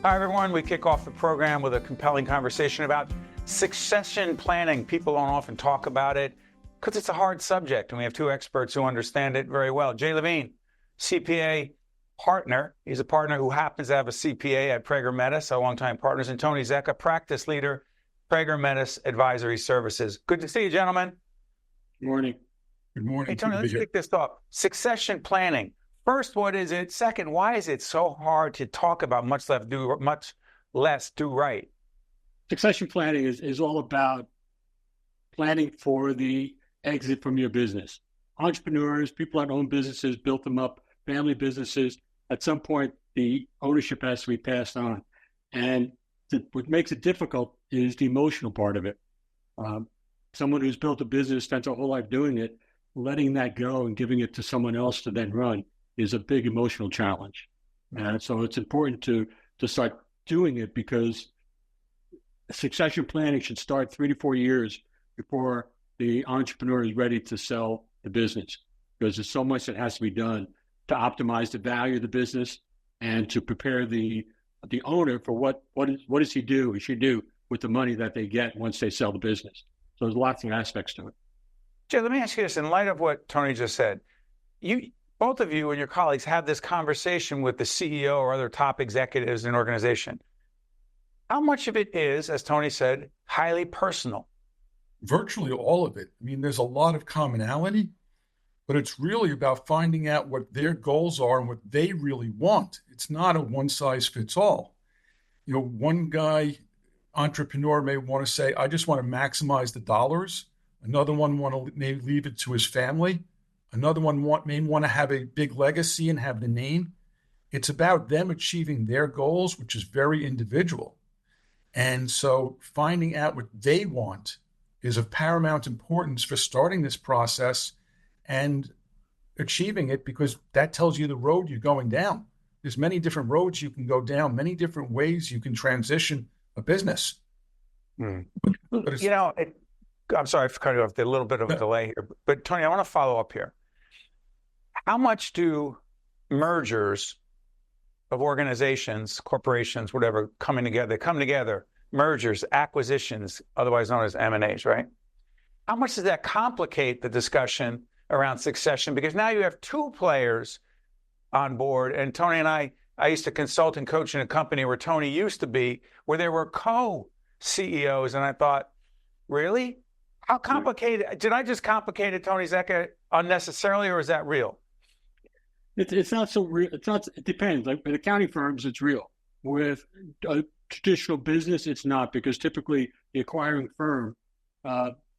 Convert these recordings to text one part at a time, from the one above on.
Hi, everyone. We kick off the program with a compelling conversation about succession planning. People don't often talk about it because it's a hard subject, and we have two experts who understand it very well. Jay Levine, CPA partner. He's a partner who happens to have a CPA at Prager Metis, our longtime partners, and Tony Zecca, practice leader, Prager Metis Advisory Services. Good to see you, gentlemen. Good morning. Good morning. Hey, Tony, let's kick this off. Succession planning. First, what is it? Second, why is it so hard to talk about, much less do right? Succession planning is all about planning for the exit from your business. Entrepreneurs, people that own businesses, built them up, family businesses, at some point, the ownership has to be passed on. And what makes it difficult is the emotional part of it. Someone who's built a business, spent their whole life doing it, letting that go and giving it to someone else to then run is a big emotional challenge. And so it's important to start doing it, because succession planning should start 3 to 4 years before the entrepreneur is ready to sell the business, because there's so much that has to be done to optimize the value of the business and to prepare the owner for what does he do or she do with the money that they get once they sell the business. So there's lots of aspects to it. Jay, let me ask you this. In light of what Tony just said, both of you and your colleagues have this conversation with the CEO or other top executives in an organization. How much of it is, as Tony said, highly personal? Virtually all of it. I mean, there's a lot of commonality, but it's really about finding out what their goals are and what they really want. It's not a one size fits all. You know, one guy, entrepreneur, may want to say, I just want to maximize the dollars. Another one may leave it to his family. Another one may want to have a big legacy and have the name. It's about them achieving their goals, which is very individual. And so finding out what they want is of paramount importance for starting this process and achieving it, because that tells you the road you're going down. There's many different roads you can go down, many different ways you can transition a business. But I'm sorry for cutting you off. There's a little bit of a delay here. But Tony, I want to follow up here. How much do mergers of organizations, corporations, whatever, come together, mergers, acquisitions, otherwise known as M&As, right? How much does that complicate the discussion around succession? Because now you have two players on board. And Tony and I used to consult and coach in a company where Tony used to be, where there were co-CEOs. And I thought, really? How complicated? Did I just complicate it, Tony Zecca, unnecessarily, or is that real? It's not so real. It depends. Like with accounting firms, it's real. With a traditional business, it's not, because typically the acquiring firm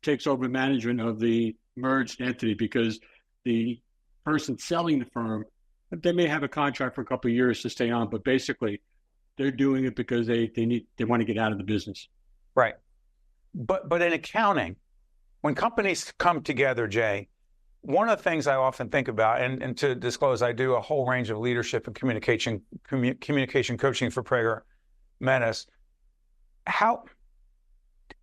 takes over management of the merged entity, because the person selling the firm, they may have a contract for a couple of years to stay on, but basically they're doing it because they want to get out of the business. Right. But in accounting, when companies come together, Jay, one of the things I often think about, and to disclose, I do a whole range of leadership and communication coaching for Prager Metis.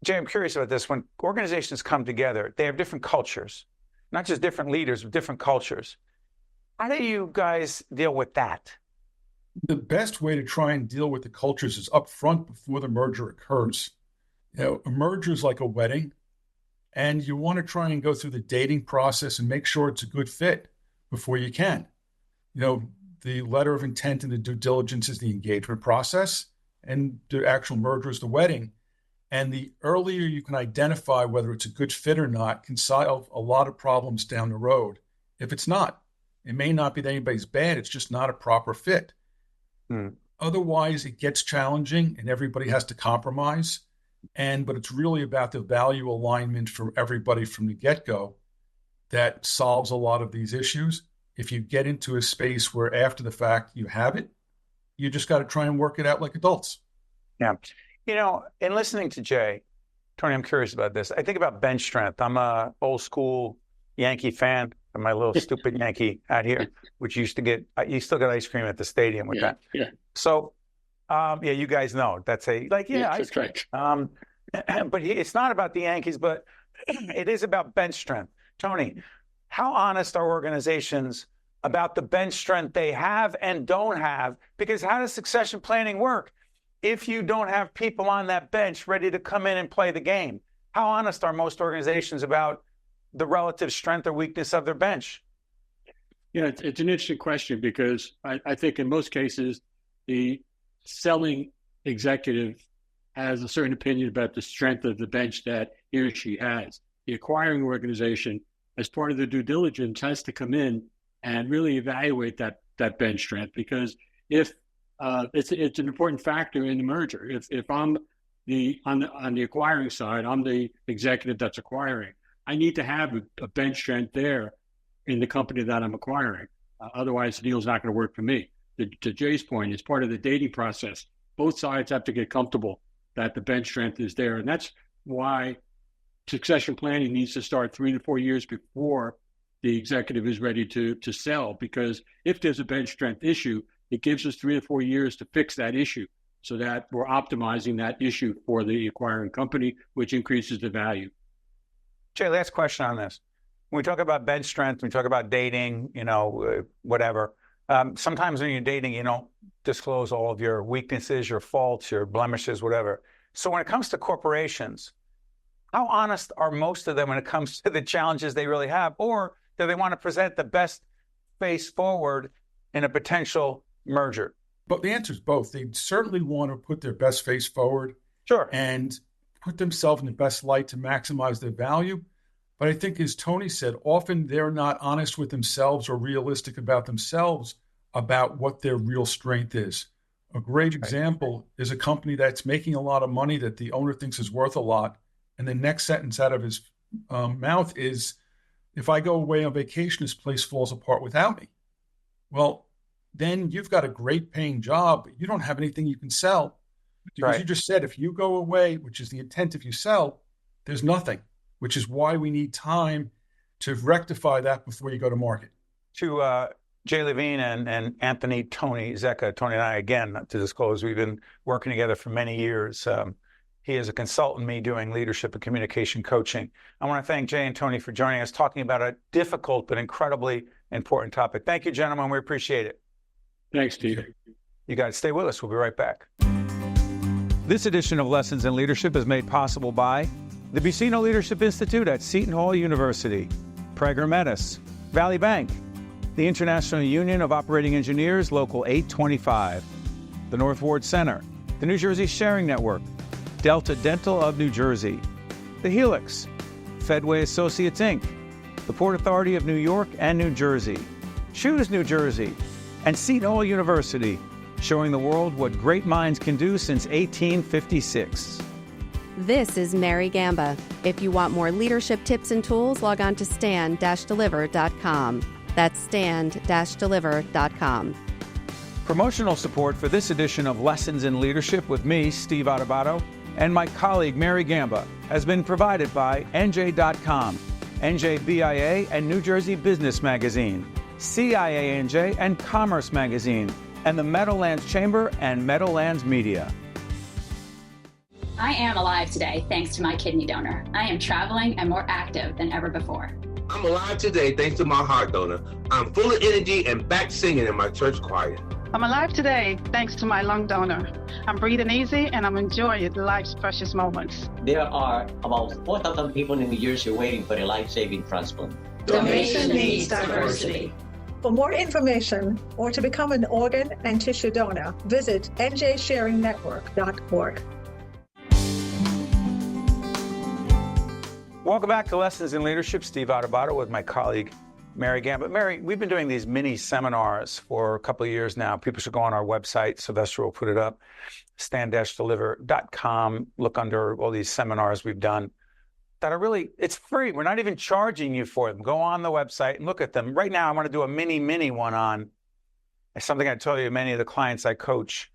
Jay, I'm curious about this. When organizations come together, they have different cultures, not just different leaders, but different cultures. How do you guys deal with that? The best way to try and deal with the cultures is up front before the merger occurs. You know, a merger is like a wedding, and you want to try and go through the dating process and make sure it's a good fit before you can. You know, the letter of intent and the due diligence is the engagement process, and the actual merger is the wedding. And the earlier you can identify whether it's a good fit or not can solve a lot of problems down the road. If it's not, it may not be that anybody's bad, it's just not a proper fit. Otherwise, it gets challenging and everybody has to compromise. But it's really about the value alignment for everybody from the get-go that solves a lot of these issues. If you get into a space where after the fact you have it, you just got to try and work it out like adults. Yeah. You know, in listening to Jay, Tony, I'm curious about this. I think about bench strength. I'm a old school Yankee fan. I'm my little stupid Yankee out here, which you still get ice cream at the stadium with that. Yeah. So, you guys know that's ice cream. Right. But it's not about the Yankees, but it is about bench strength. Tony, how honest are organizations about the bench strength they have and don't have? Because how does succession planning work? if you don't have people on that bench ready to come in and play the game? How honest are most organizations about the relative strength or weakness of their bench? Yeah, it's an interesting question because I think in most cases, the selling executive has a certain opinion about the strength of the bench that he or she has. The acquiring organization, as part of the due diligence, has to come in and really evaluate that bench strength, because if it's an important factor in the merger. If I'm on the acquiring side, I'm the executive that's acquiring, I need to have a bench strength there in the company that I'm acquiring. Otherwise, the deal's not going to work for me. To Jay's point, as part of the dating process, both sides have to get comfortable that the bench strength is there. And that's why succession planning needs to start 3 to 4 years before the executive is ready to sell. Because if there's a bench strength issue, it gives us 3 to 4 years to fix that issue so that we're optimizing that issue for the acquiring company, which increases the value. Jay, last question on this. When we talk about bench strength, we talk about dating, whatever. Sometimes when you're dating, you don't disclose all of your weaknesses, your faults, your blemishes, whatever. So when it comes to corporations, how honest are most of them when it comes to the challenges they really have? Or do they want to present the best face forward in a potential merger? But the answer is both. They certainly want to put their best face forward. Sure. And put themselves in the best light to maximize their value. But I think, as Tony said, often they're not honest with themselves or realistic about themselves about what their real strength is. A great example is a company that's making a lot of money that the owner thinks is worth a lot. And the next sentence out of his mouth is, if I go away on vacation, this place falls apart without me. Well, then you've got a great paying job, but you don't have anything you can sell. Because you just said, if you go away, which is the intent if you sell, there's nothing, which is why we need time to rectify that before you go to market. To Jay Levine and Anthony, Tony, Zecca, Tony and I, again, to disclose, we've been working together for many years. He is a consultant, me doing leadership and communication coaching. I want to thank Jay and Tony for joining us, talking about a difficult but incredibly important topic. Thank you, gentlemen. We appreciate it. Thanks, Steve. You guys stay with us. We'll be right back. This edition of Lessons in Leadership is made possible by the Buccino Leadership Institute at Seton Hall University, Prager Metis, Valley Bank, the International Union of Operating Engineers, Local 825, the North Ward Center, the New Jersey Sharing Network, Delta Dental of New Jersey, the Helix, Fedway Associates, Inc., the Port Authority of New York and New Jersey, Choose New Jersey, and Seton Hall University, showing the world what great minds can do since 1856. This is Mary Gamba. If you want more leadership tips and tools, log on to stand-deliver.com. That's stand-deliver.com. Promotional support for this edition of Lessons in Leadership with me, Steve Adubato, and my colleague Mary Gamba has been provided by NJ.com, NJBIA and New Jersey Business Magazine, CIANJ and Commerce Magazine, and the Meadowlands Chamber and Meadowlands Media. I am alive today thanks to my kidney donor. I am traveling and more active than ever before. I'm alive today thanks to my heart donor. I'm full of energy and back singing in my church choir. I'm alive today thanks to my lung donor. I'm breathing easy and I'm enjoying life's precious moments. There are about 4,000 people in New Jersey waiting for a life-saving transplant. Donation needs diversity. For more information or to become an organ and tissue donor, visit njsharingnetwork.org. Welcome back to Lessons in Leadership. Steve Adubato with my colleague, Mary Gamba. Mary, we've been doing these mini seminars for a couple of years now. People should go on our website. Sylvester will put it up, stand-deliver.com. Look under all these seminars we've done that are really, it's free. We're not even charging you for them. Go on the website and look at them. Right now, I want to do a mini one on something I told you many of the clients I coach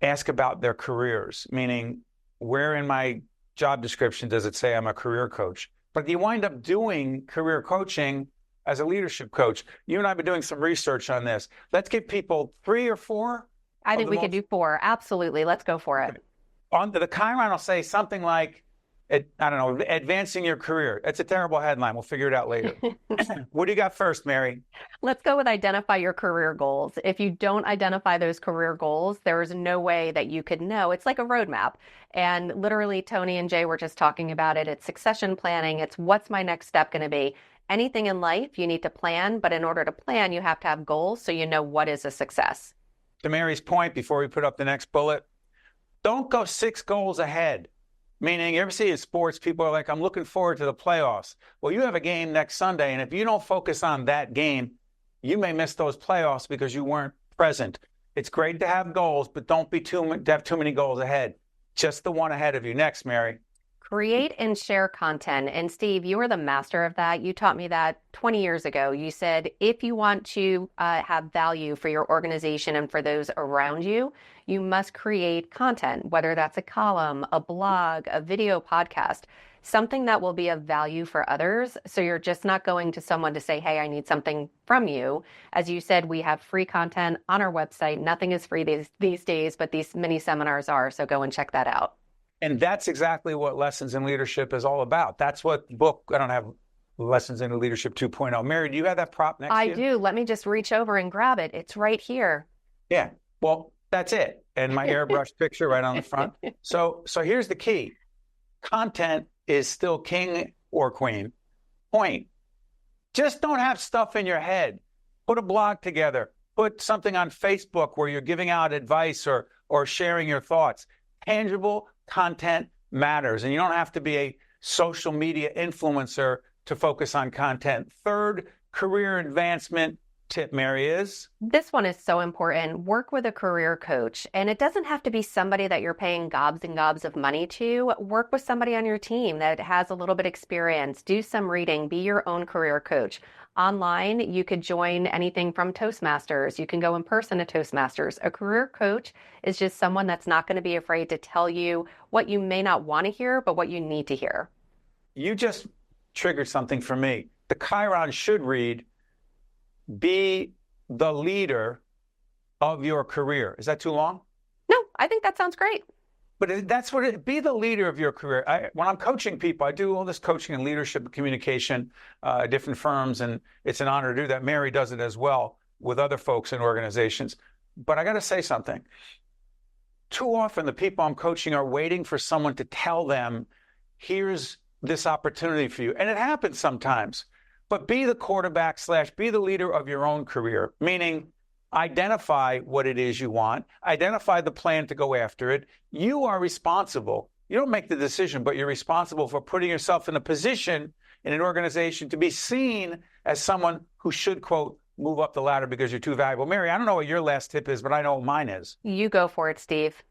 ask about their careers, meaning where in my job description does it say I'm a career coach? But you wind up doing career coaching as a leadership coach. You and I have been doing some research on this. Let's give people 3 or 4. I think we could do 4. Absolutely. Let's go for it. On the Chiron will say something like, I don't know, advancing your career. That's a terrible headline. We'll figure it out later. What do you got first, Mary? Let's go with identify your career goals. If you don't identify those career goals, there is no way that you could know. It's like a roadmap. And literally, Tony and Jay were just talking about it. It's succession planning. It's what's my next step going to be? Anything in life, you need to plan. But in order to plan, you have to have goals so you know what is a success. To Mary's point, before we put up the next bullet, don't go 6 goals ahead. Meaning, you ever see in sports, people are like, I'm looking forward to the playoffs. Well, you have a game next Sunday, and if you don't focus on that game, you may miss those playoffs because you weren't present. It's great to have goals, but don't have too many goals ahead. Just the one ahead of you. Next, Mary. Create and share content. And Steve, you are the master of that. You taught me that 20 years ago. You said, if you want to have value for your organization and for those around you, you must create content, whether that's a column, a blog, a video podcast, something that will be of value for others. So you're just not going to someone to say, hey, I need something from you. As you said, we have free content on our website. Nothing is free these days, but these mini seminars are. So go and check that out. And that's exactly what Lessons in Leadership is all about. That's what the book, I don't have Lessons in Leadership 2.0. Mary, do you have that prop next to you? I do. Let me just reach over and grab it. It's right here. Yeah. Well, that's it. And my airbrush picture right on the front. So here's the key. Content is still king or queen. Point. Just don't have stuff in your head. Put a blog together. Put something on Facebook where you're giving out advice or sharing your thoughts. Tangible content matters, and you don't have to be a social media influencer to focus on content. Third career advancement tip, Mary, is? This one is so important. Work with a career coach. And it doesn't have to be somebody that you're paying gobs and gobs of money to. Work with somebody on your team that has a little bit of experience. Do some reading. Be your own career coach. Online, you could join anything from Toastmasters. You can go in person to Toastmasters. A career coach is just someone that's not going to be afraid to tell you what you may not want to hear, but what you need to hear. You just triggered something for me. The Chiron should read, be the leader of your career. Is that too long? No, I think that sounds great. But that's what it, be the leader of your career. When I'm coaching people, I do all this coaching and leadership and communication, different firms, and it's an honor to do that. Mary does it as well with other folks in organizations. But I got to say something. Too often, the people I'm coaching are waiting for someone to tell them, here's this opportunity for you. And it happens sometimes. But be the quarterback / be the leader of your own career, meaning identify what it is you want, identify the plan to go after it. You are responsible. You don't make the decision, but you're responsible for putting yourself in a position in an organization to be seen as someone who should, quote, move up the ladder because you're too valuable. Mary, I don't know what your last tip is, but I know what mine is. You go for it, Steve.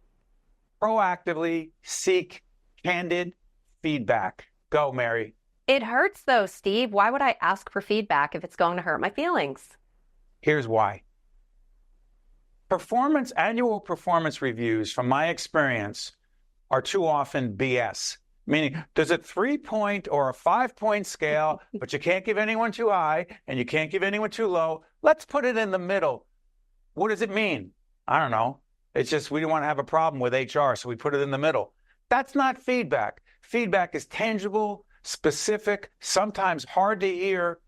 Proactively seek candid feedback. Go, Mary. It hurts though, Steve. Why would I ask for feedback if it's going to hurt my feelings? Here's why. Annual performance reviews, from my experience, are too often BS. Meaning, there's a 3-point or a 5-point scale, but you can't give anyone too high and you can't give anyone too low. Let's put it in the middle. What does it mean? I don't know. It's just we don't want to have a problem with HR, so we put it in the middle. That's not feedback. Feedback is tangible, specific, sometimes hard to hear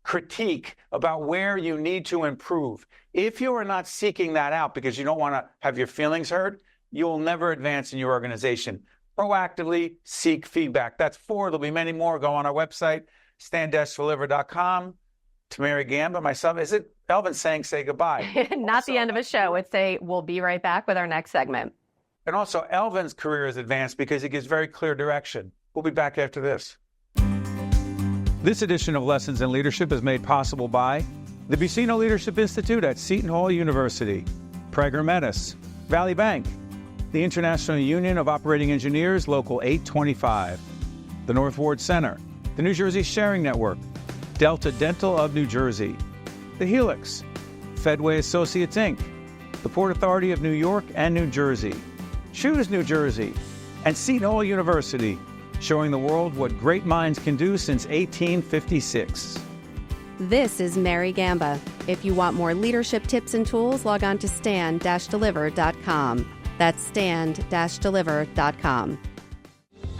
critique about where you need to improve. If you are not seeking that out because you don't want to have your feelings hurt, you will never advance in your organization. Proactively seek feedback. That's 4. There'll be many more. Go on our website, stand-deliver.com. To Mary Gamba, myself, is it Elvin saying say goodbye? Not also, the end of a show. It's we'll be right back with our next segment. And also, Elvin's career is advanced because he gives very clear direction. We'll be back after this. This edition of Lessons in Leadership is made possible by the Buccino Leadership Institute at Seton Hall University, Prager Metis, Valley Bank, the International Union of Operating Engineers, Local 825, the North Ward Center, the New Jersey Sharing Network, Delta Dental of New Jersey, the Helix, Fedway Associates, Inc., the Port Authority of New York and New Jersey, Choose New Jersey, and Seton Hall University, showing the world what great minds can do since 1856. This is Mary Gamba. If you want more leadership tips and tools, log on to stand-deliver.com. That's stand-deliver.com.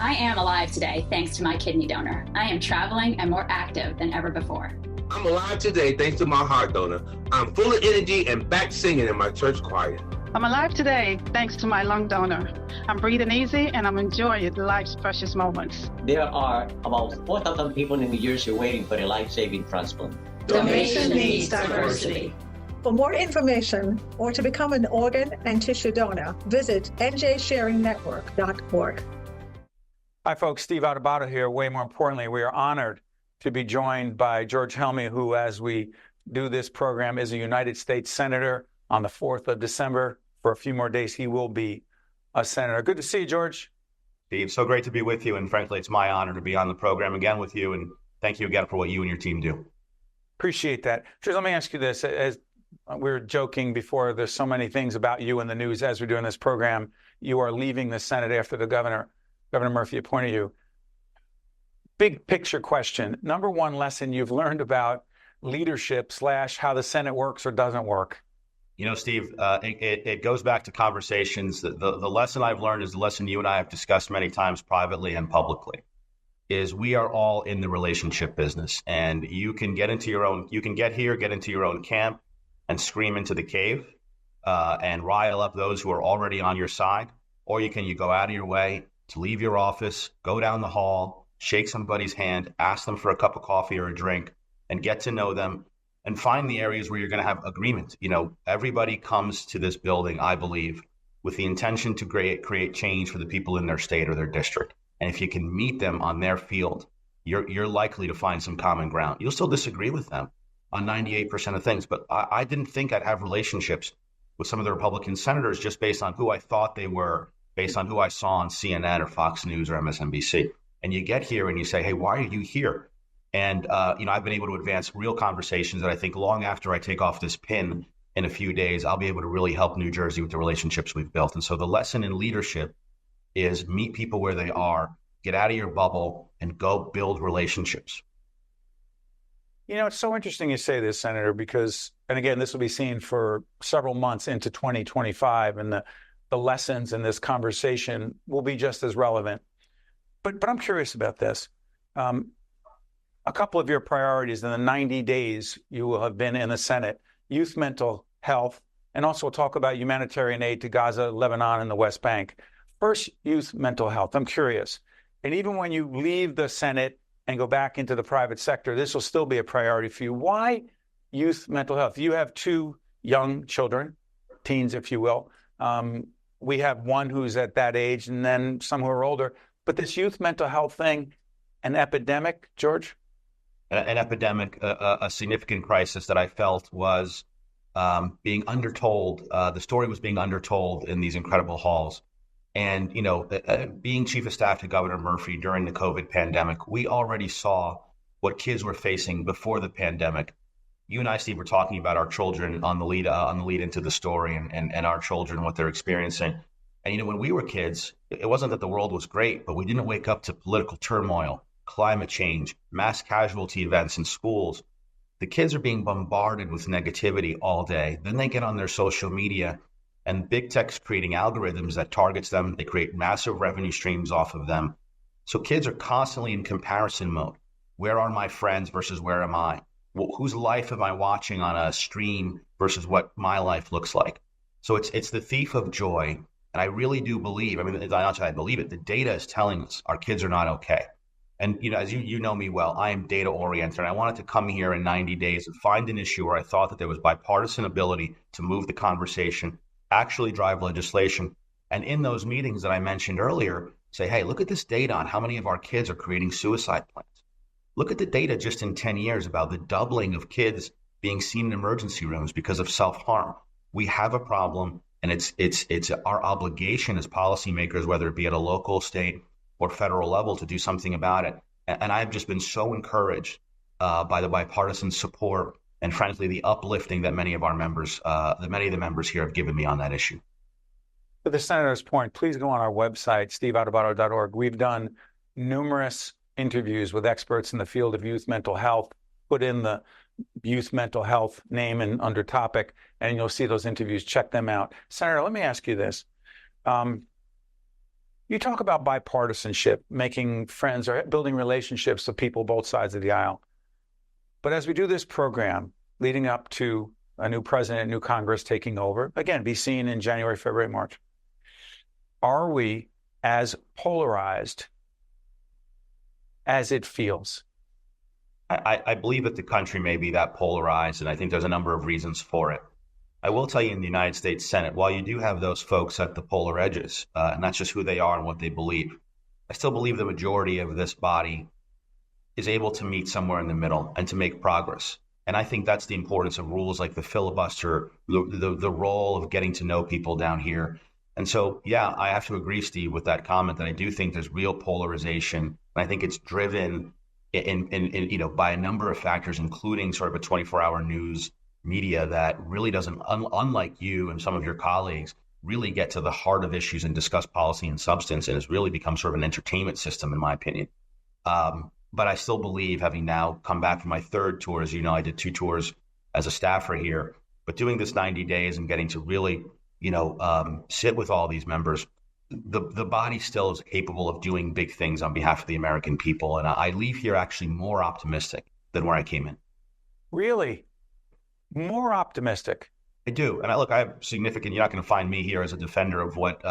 I am alive today thanks to my kidney donor. I am traveling and more active than ever before. I'm alive today thanks to my heart donor. I'm full of energy and back singing in my church choir. I'm alive today thanks to my lung donor. I'm breathing easy and I'm enjoying life's precious moments. There are about 4,000 people in New Jersey waiting for a life-saving transplant. Donation needs diversity. For more information or to become an organ and tissue donor, visit njsharingnetwork.org. Hi, folks. Steve Adubato here. Way more importantly, we are honored to be joined by George Helmy, who, as we do this program, is a United States Senator. On the 4th of December, for a few more days, he will be a senator. Good to see you, George. Steve, so great to be with you. And frankly, it's my honor to be on the program again with you. And thank you again for what you and your team do. Appreciate that. George, let me ask you this. As we were joking before, there's so many things about you in the news as we're doing this program. You are leaving the Senate after the Governor Murphy appointed you. Big picture question. Number one lesson you've learned about leadership / how the Senate works or doesn't work? You know, Steve, it goes back to conversations. The lesson I've learned is the lesson you and I have discussed many times privately and publicly, is we are all in the relationship business. And you can get into your own camp and scream into the cave and rile up those who are already on your side. Or you go out of your way to leave your office, go down the hall, shake somebody's hand, ask them for a cup of coffee or a drink, and get to know them. And find the areas where you're going to have agreement. You know, everybody comes to this building, I believe, with the intention to create change for the people in their state or their district. And if you can meet them on their field, you're likely to find some common ground. You'll still disagree with them on 98% of things, but I didn't think I'd have relationships with some of the Republican senators just based on who I thought they were, based on who I saw on CNN or Fox News or MSNBC. And you get here and you say, hey, why are you here? And, I've been able to advance real conversations that I think long after I take off this pin in a few days, I'll be able to really help New Jersey with the relationships we've built. And so the lesson in leadership is meet people where they are, get out of your bubble, and go build relationships. You know, it's so interesting you say this, Senator, because, and again, this will be seen for several months into 2025, and the lessons in this conversation will be just as relevant. But I'm curious about this. A couple of your priorities in the 90 days you will have been in the Senate: youth mental health, and also we'll talk about humanitarian aid to Gaza, Lebanon, and the West Bank. First, youth mental health. I'm curious. And even when you leave the Senate and go back into the private sector, this will still be a priority for you. Why youth mental health? You have 2 young children, teens, if you will. We have one who's at that age and then some who are older. But this youth mental health thing, an epidemic, George? An epidemic, a significant crisis that I felt was being undertold. The story was being undertold in these incredible halls. And, being chief of staff to Governor Murphy during the COVID pandemic, we already saw what kids were facing before the pandemic. You and I, Steve, were talking about our children on the lead into the story and our children, what they're experiencing. And, when we were kids, it wasn't that the world was great, but we didn't wake up to political turmoil, climate change, mass casualty events in schools. The kids are being bombarded with negativity all day. Then they get on their social media, and big tech's creating algorithms that targets them. They create massive revenue streams off of them. So kids are constantly in comparison mode. Where are my friends versus where am I? Well, whose life am I watching on a stream versus what my life looks like? So it's the thief of joy. And I really do believe, I believe it, the data is telling us our kids are not okay. And, as you know me well, I am data oriented. And I wanted to come here in 90 days and find an issue where I thought that there was bipartisan ability to move the conversation, actually drive legislation. And in those meetings that I mentioned earlier, say, hey, look at this data on how many of our kids are creating suicide plans. Look at the data just in 10 years about the doubling of kids being seen in emergency rooms because of self-harm. We have a problem, and it's our obligation as policymakers, whether it be at a local, state, or federal level, to do something about it. And I've just been so encouraged by the bipartisan support and, frankly, the uplifting that many of the members here have given me on that issue. To the Senator's point, please go on our website, steveadubato.org. We've done numerous interviews with experts in the field of youth mental health. Put in the youth mental health name and under topic, and you'll see those interviews. Check them out. Senator, let me ask you this. You talk about bipartisanship, making friends or building relationships with people both sides of the aisle. But as we do this program leading up to a new president, new Congress taking over, again, be seen in January, February, March, are we as polarized as it feels? I believe that the country may be that polarized, and I think there's a number of reasons for it. I will tell you, in the United States Senate, while you do have those folks at the polar edges, and that's just who they are and what they believe, I still believe the majority of this body is able to meet somewhere in the middle and to make progress. And I think that's the importance of rules like the filibuster, the role of getting to know people down here. And so, yeah, I have to agree, Steve, with that comment that I do think there's real polarization. And I think it's driven by a number of factors, including sort of a 24-hour news media that really doesn't, unlike you and some of your colleagues, really get to the heart of issues and discuss policy and substance, and has really become sort of an entertainment system, in my opinion. But I still believe, having now come back from my third tour, as you know, I did 2 tours as a staffer here, but doing this 90 days and getting to really, sit with all these members, the body still is capable of doing big things on behalf of the American people. And I leave here actually more optimistic than where I came in. Really? More optimistic? I do. And I have significant, you're not going to find me here as a defender of what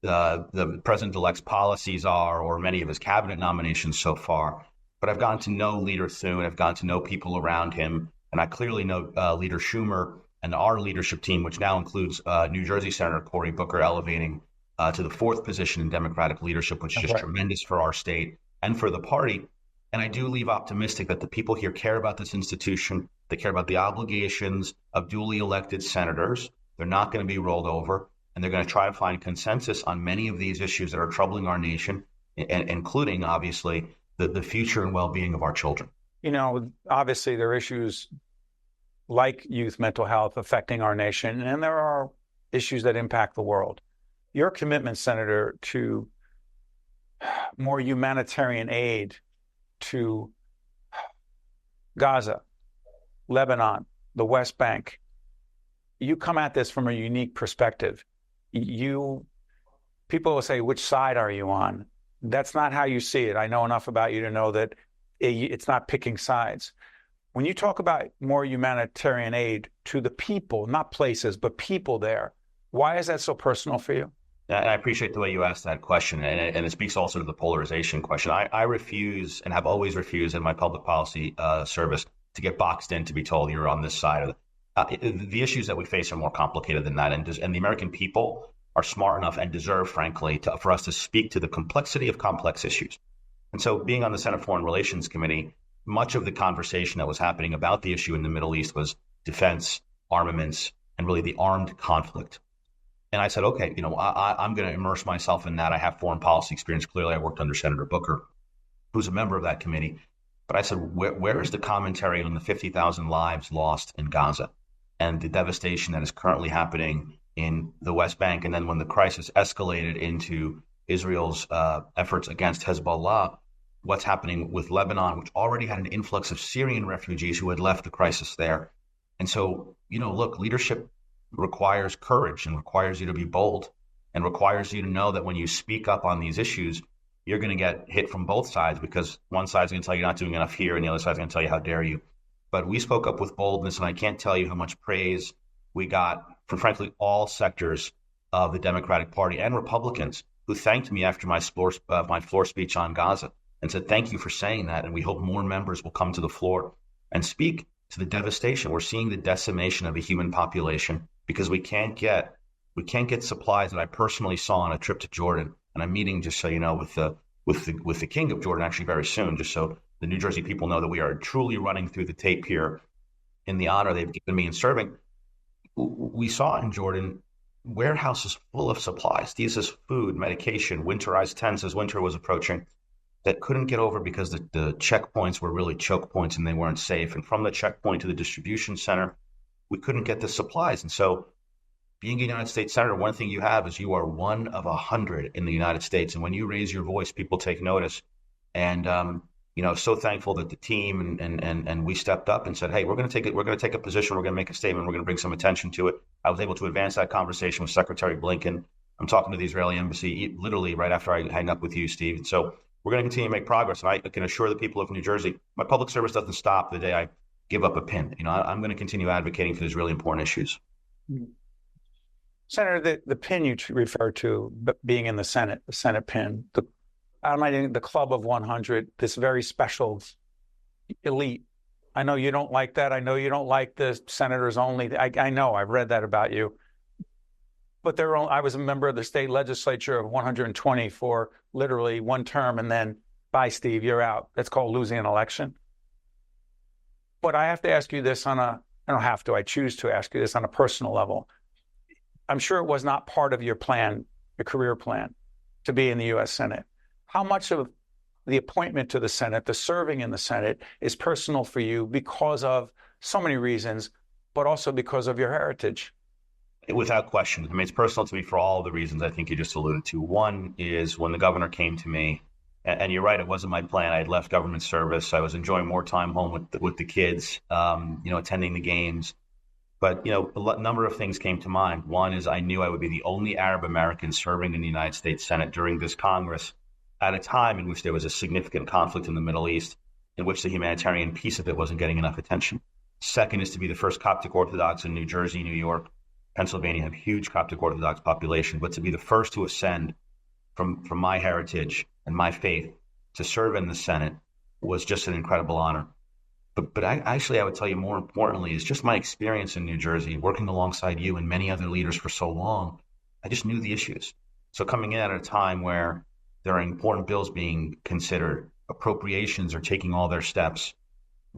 the president-elect's policies are or many of his cabinet nominations so far. But I've gotten to know Leader Thune. I've gotten to know people around him. And I clearly know Leader Schumer and our leadership team, which now includes New Jersey Senator Cory Booker, elevating to the 4th position in Democratic leadership, which is just tremendous for our state and for the party. And I do leave optimistic that the people here care about this institution. They care about the obligations of duly elected senators. They're not going to be rolled over, and they're going to try to find consensus on many of these issues that are troubling our nation, and including, obviously, the future and well-being of our children. Obviously, there are issues like youth mental health affecting our nation, and there are issues that impact the world. Your commitment, Senator, to more humanitarian aid to Gaza, Lebanon, the West Bank, you come at this from a unique perspective. People will say, which side are you on? That's not how you see it. I know enough about you to know that it's not picking sides. When you talk about more humanitarian aid to the people, not places, but people there, why is that so personal for you? And I appreciate the way you asked that question, and it speaks also to the polarization question. I refuse, and have always refused in my public policy service, to get boxed in to be told you're on this side of the issues that we face are more complicated than that, and the American people are smart enough and deserve, frankly, for us to speak to the complexity of complex issues. And so, being on the Senate Foreign Relations Committee, much of the conversation that was happening about the issue in the Middle East was defense, armaments, and really the armed conflict. And I said, okay, I'm going to immerse myself in that. I have foreign policy experience. Clearly, I worked under Senator Booker, who's a member of that committee. But I said, where is the commentary on the 50,000 lives lost in Gaza and the devastation that is currently happening in the West Bank? And then when the crisis escalated into Israel's efforts against Hezbollah, what's happening with Lebanon, which already had an influx of Syrian refugees who had left the crisis there. And so, look, leadership requires courage and requires you to be bold and requires you to know that when you speak up on these issues, you're going to get hit from both sides, because one side's going to tell you you're not doing enough here and the other side's going to tell you, how dare you. But we spoke up with boldness, and I can't tell you how much praise we got from, frankly, all sectors of the Democratic Party and Republicans, who thanked me after my floor speech on Gaza and said, thank you for saying that, and we hope more members will come to the floor and speak to the devastation. We're seeing the decimation of a human population because we can't get supplies that I personally saw on a trip to Jordan. And I'm meeting, just so you know, with the King of Jordan actually very soon, just so the New Jersey people know that we are truly running through the tape here in the honor they've given me in serving. We saw in Jordan warehouses full of supplies. These is food, medication, winterized tents as winter was approaching, that couldn't get over because the checkpoints were really choke points and they weren't safe. And from the checkpoint to the distribution center, we couldn't get the supplies. And so, being a United States Senator, one thing you have is you are one of 100 in the United States. And when you raise your voice, people take notice. And, so thankful that the team and we stepped up and said, hey, we're going to take a position. We're going to make a statement. We're going to bring some attention to it. I was able to advance that conversation with Secretary Blinken I'm talking to the Israeli embassy literally right after I hang up with you, Steve. And so we're going to continue to make progress. And I can assure the people of New Jersey, my public service doesn't stop the day I give up a pin. I'm going to continue advocating for these really important issues. Senator, the pin you referred to being in the Senate pin, the Club of 100, this very special elite. I know you don't like that. I know you don't like the senators only. I know, I've read that about you. But I was a member of the state legislature of 120 for literally one term, and then, bye, Steve, you're out. That's called losing an election. But I have to ask you this I choose to ask you this on a personal level. I'm sure it was not part of your plan, your career plan, to be in the U.S. Senate. How much of the appointment to the Senate, the serving in the Senate, is personal for you because of so many reasons, but also because of your heritage? Without question. I mean, it's personal to me for all the reasons I think you just alluded to. One is when the governor came to me, and you're right, it wasn't my plan. I had left government service. I was enjoying more time home with the kids, attending the games. But, a number of things came to mind. One is I knew I would be the only Arab American serving in the United States Senate during this Congress at a time in which there was a significant conflict in the Middle East, in which the humanitarian piece of it wasn't getting enough attention. Second is to be the first Coptic Orthodox in New Jersey, New York, Pennsylvania have huge Coptic Orthodox population, but to be the first to ascend from my heritage and my faith to serve in the Senate was just an incredible honor. But I would tell you more importantly is just my experience in New Jersey, working alongside you and many other leaders for so long. I just knew the issues. So coming in at a time where there are important bills being considered, appropriations are taking all their steps,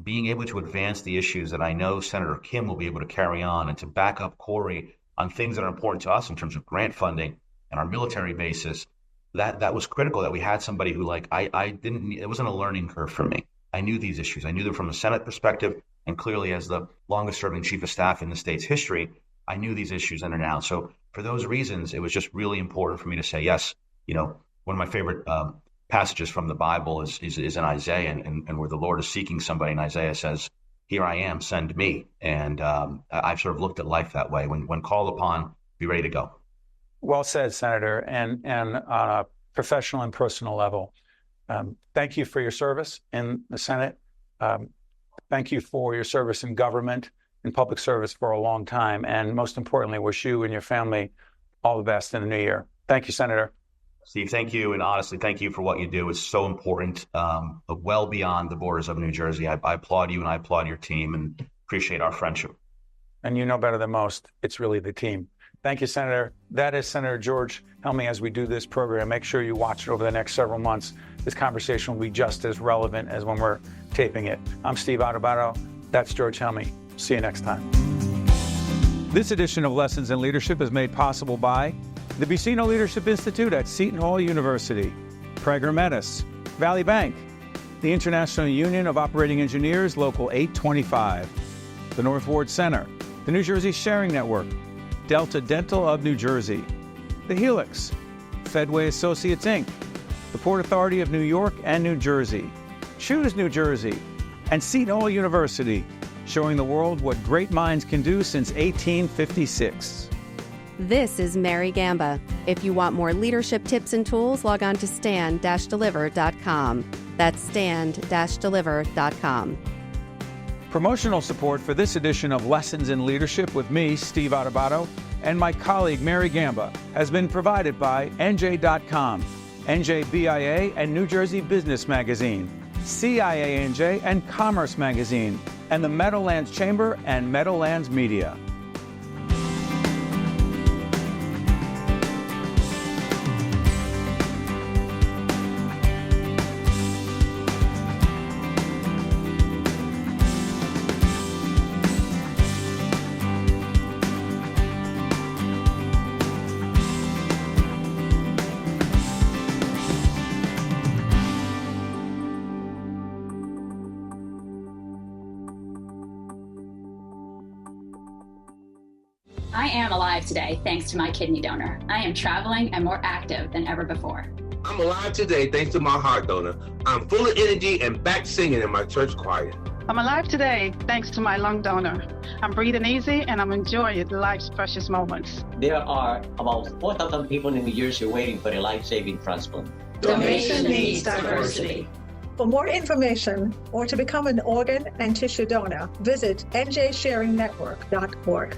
being able to advance the issues that I know Senator Kim will be able to carry on and to back up Corey on things that are important to us in terms of grant funding and our military bases, that was critical that we had somebody who it wasn't a learning curve for me. I knew these issues. I knew them from a Senate perspective, and clearly as the longest serving chief of staff in the state's history, I knew these issues in and out. So for those reasons, it was just really important for me to say, yes, one of my favorite passages from the Bible is in Isaiah, and where the Lord is seeking somebody, and Isaiah says, "Here I am, send me." And I've sort of looked at life that way. When called upon, be ready to go. Well said, Senator. And on a professional and personal level, thank you for your service in the Senate. Thank you for your service in government, in public service for a long time. And most importantly, wish you and your family all the best in the new year. Thank you, Senator. Steve, thank you. And honestly, thank you for what you do. It's so important, well beyond the borders of New Jersey. I applaud you and I applaud your team and appreciate our friendship. And you know better than most, it's really the team. Thank you, Senator. That is Senator George Helmy. As we do this program, make sure you watch it over the next several months. This conversation will be just as relevant as when we're taping it. I'm Steve Adubato. That's George Helmy. See you next time. This edition of Lessons in Leadership is made possible by the Buccino Leadership Institute at Seton Hall University, Prager Metis, Valley Bank, the International Union of Operating Engineers, Local 825, the North Ward Center, the New Jersey Sharing Network, Delta Dental of New Jersey, the Helix, Fedway Associates, Inc., the Port Authority of New York and New Jersey, Choose New Jersey, and Seton Hall University, showing the world what great minds can do since 1856. This is Mary Gamba. If you want more leadership tips and tools, log on to stand-deliver.com. That's stand-deliver.com. Promotional support for this edition of Lessons in Leadership with me, Steve Adubato, and my colleague Mary Gamba has been provided by NJ.com, NJBIA and New Jersey Business Magazine, CIANJ and Commerce Magazine, and the Meadowlands Chamber and Meadowlands Media. I am alive today thanks to my kidney donor. I am traveling and more active than ever before. I'm alive today thanks to my heart donor. I'm full of energy and back singing in my church choir. I'm alive today thanks to my lung donor. I'm breathing easy and I'm enjoying life's precious moments. There are about 4,000 people in New Jersey waiting for a life-saving transplant. Donation needs diversity. For more information or to become an organ and tissue donor, visit njsharingnetwork.org.